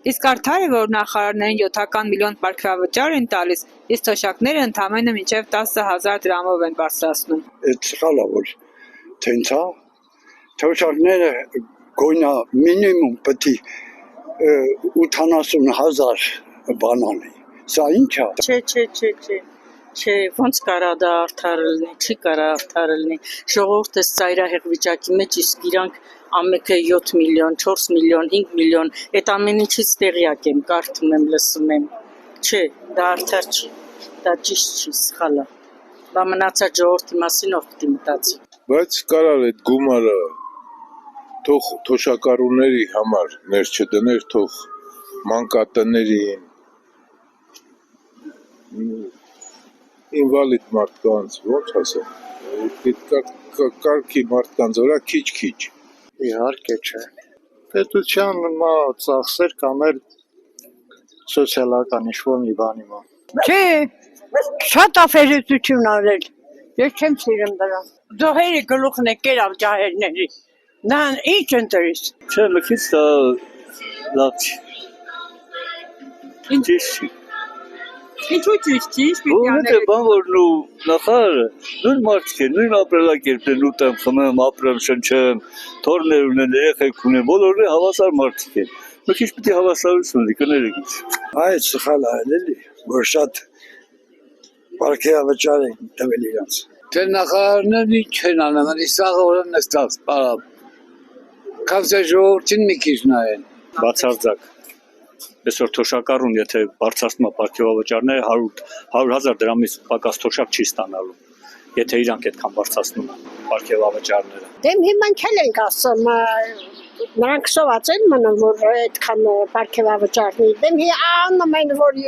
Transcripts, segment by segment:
Իսկ արդար է, որ նախարարներին 7 միլիոն պարգևավճար են տալիս, իսկ թոշակները ընդամենը մինչև 10,000 դրամով են բարձրացնում։ Այդ սխալ է, որ տենց է, թոշակները գոնա մինիմում պետք է 80,000 բան անի։ Սա ինչ է։ Չէ, ոնց կարա դա արդար լինի, չի կարա արդար լինի։ Ժողովուրդը ծայրահեղ վիճակի մեջ, իսկ իրանք ամենը 7 միլիոն, 4 միլիոն, 5 միլիոն, այդ ամեն ինչից տեղյակ եմ, կարդում եմ, լսում եմ։ Չէ, դա արդար չի, դա ճիշտ չի, սխալ է։ Բա մնացած ժողովրդի մասին ով պիտի մտածի։ Բայց կարալ այդ գումարը թող թոշակառուների համար ներ չդներ, թող մանկատներին, ինվալիդ մարդկանց, ոնց ասեմ, կարգի մարդկանց վրա քիչ-քիչ։ Իհարկե չէ։ Պետության ծախսեր կամ էլ սոցիալական ինչ-որ մի բանի մա։ Չէ, շատ աֆերեցություն արել։ Ես չեմ սիրում դրան։ Զոհերի գլուխն է կերավ ջահերների։ Նա ինչ ընտրիս։ Չէ, մի քիչ դա լավ չի։ Ինչ չի։ Ինչու ճիշտ չի, Որովհետև բան որ նախարարը նույն մարդիկ են, նույն ապրելակերպն են, ուտեմ, խմեմ, ապրեմ, շնչեմ, թորներ ունեն, երեխեք ունեն, բոլորը հավասար մարդիկ են։ Մի քիչ պիտի հավասարություն ունի, կներեք։ Այդ սխալ է էլի, որ շատ պարգևավճար են տվել իրանց։ Թե նախարարներն ինչ են անում, իսաղը օրը նստած, պարապ։ Կասե ժողովրդին մի քիչ նայեն։ Բացարձակ։ Այսօր թոշակառուն, եթե բարձրացնում է պարգևավճարները 100,000 դրամից պակաս թոշակ չի ստանալու, եթե իրանք այդքան բարձրացնում են պարգևավճարները։ Դեմ հիմա չել ենք ասում, նրանք սոված են մնում, որ այդքան պարգևավճարնի։ Դեմ անում են, որ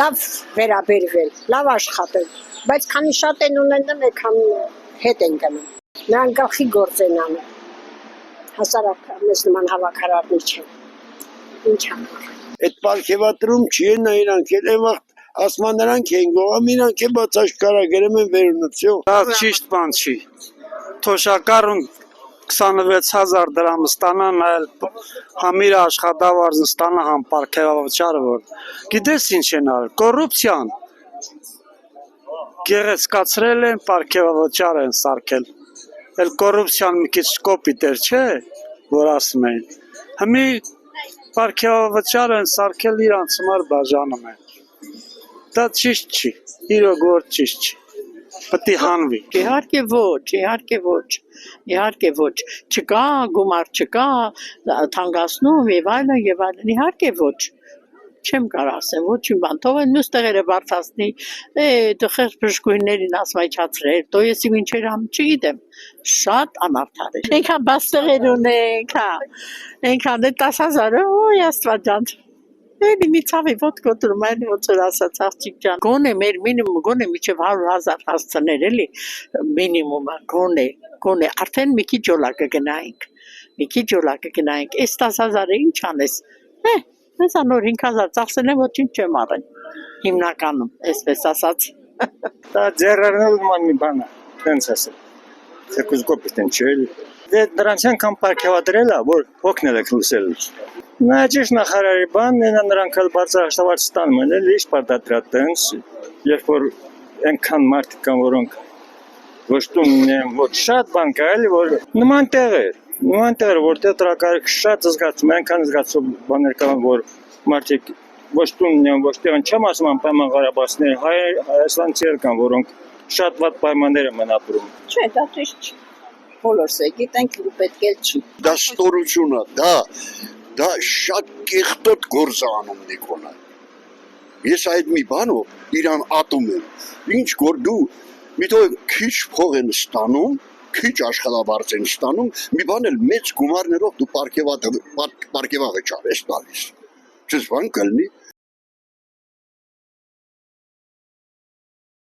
լավ վերաբերվել, լավ աշխատել, բայց քանի շատ են ունենում, այդքան հետ են գնում։ Նրանք գլխի գործ են անում։ Հասարակ մեզ նման հավաքարարներ չեն։ Ինչ համար։ Այդ պարգևատրում չի են իրանք էլ այն վաղ ասման նրանք են գողամ իրանք է բաց աշկարա գրեմ են վերունություն։ Դա ճիշտ բան չի։ Թոշակառուն 26,000 դրամ ստանան, այլ համիր աշխատավարձ ստանա համ պարգևավճարը որ։ Գիտես ինչ են արել, կոռուպցիան։ Գեղեցկացրել են, պարգևավճար են սարքել։ Էլ կոռուպցիան մի քիչ կոպիտ էր, չէ, որ ասում են։ Հիմի պարգևավճար են սարքել իրանց համար բաժանում են։ Դա ճիշտ չի, իրոք որ ճիշտ չի, պետք է հանվի։ Իհարկե ոչ, չկա գումար, չկա թանկացնում եւ այլն, իհարկե ոչ։ Չեմ կարող ասեմ, ոչինչ բան, թող են մյուս տեղերը բարձրացնի, դխեր բժշկուհիներին ասմայչացրել, դո ես ինչեր ամ, չգիտեմ, շատ անարդար է։ Այնքան բաց տեղեր ունենք, այնքան 10,000, օй աստված ջան։ Էլի մի ցավի ոտ կոտրում, այլ ոնց որ ասած աղջիկ ջան։ Գոնե մեր մինիմումը գոնե միջև 100,000 հասցներ էլի, մինիմումը գոնե արդեն մի քիչ ջոլա կգնայինք։ Այս 10,000-ը ինչ անես։ Ես անոր 5,000 ծախսել եմ, ոչինչ չեմ առել, հիմնականում, այսպես ասած։ Դա ձեռարնել ման մի բան է, տենց ասել, թեկուզ կոպիտ են չէ էլի։ Դե դրանց անգամ պարգևադրել է, որ հոգնել եք լուսել։ Նա ճիշտ նախարարի բանն է, նրանք էլ բարձր աշխատավարձ ստանում են, էլի ինչ պար դա դրա տենց, երբ որ այնքան մարդիկ կան, որոնք ոչ տուն ունեն, ոչ շատ բան կա էլի, որ նման տեղեր, որտեղ տրակարկ շատ զգացում, այնքան զգացում բաներ կան, որ մարդիկ ոչ տուն ունեն, ոչ տեղն չեմ ասում անպայման Ղարաբաղցիներ, հայաստանցիներ կան, որոնք շատ վատ պայմաններ են ապրում։ Չէ, դա ճիշտ չի։ Բոլորս է գիտենք, ու պետք է չի։ Դա ստորություն է, դա շատ կեղտոտ գործ է անում Նիկոլը։ Ես այդ մի բանով իրան ատում եմ։ Ինչ որ դու մի թող քիչ փող են ստանում, քիչ աշխատավարձ են ստանում, մի բան էլ մեծ գումարներով դու պարգևավճար ես տալիս։ Չես բան կլինի։